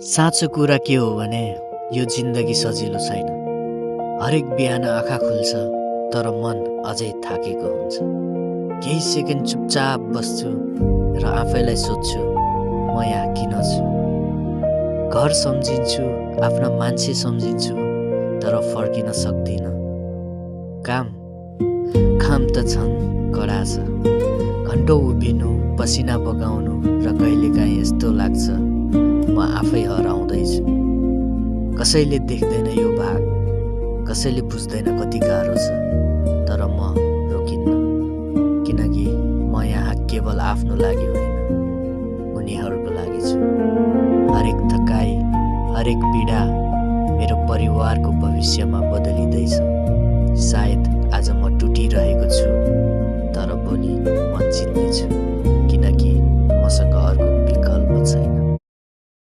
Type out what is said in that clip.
साँचो कुरा के हो भने यो जिन्दगी सजिलो छैन। हरेक बिहान आँखा खुल्छ तर मन अझै थाकेको हुन्छ। केही सेकेन्ड चुपचाप बस्छु र आफैलाई सोध्छु म यहाँ किन छु। घर सम्झिन्छु, आफ्ना मान्छे सम्झिन्छु तर फर्किन सक्दिनँ। काम त छन्, कडा छ। घन्टौँ उभिनु, पसिना बगाउनु र कहिलेकाहीँ यस्तो लाग्छ म आफै हराउँदैछु। कसैले देख्दैन यो भाग, कसैले बुझ्दैन कति गाह्रो छ, तर म रोकिन्न। किनकि म यहाँ केवल आफ्नो लागि होइन, उनीहरूको लागि छु। हरेक थकाइ, हरेक पीडा मेरो परिवारको भविष्यमा बदलिँदैछ। सायद आज म टुटिरहेको छु, तर भोलि म जित्नेछु, किनकि मसँग अर्को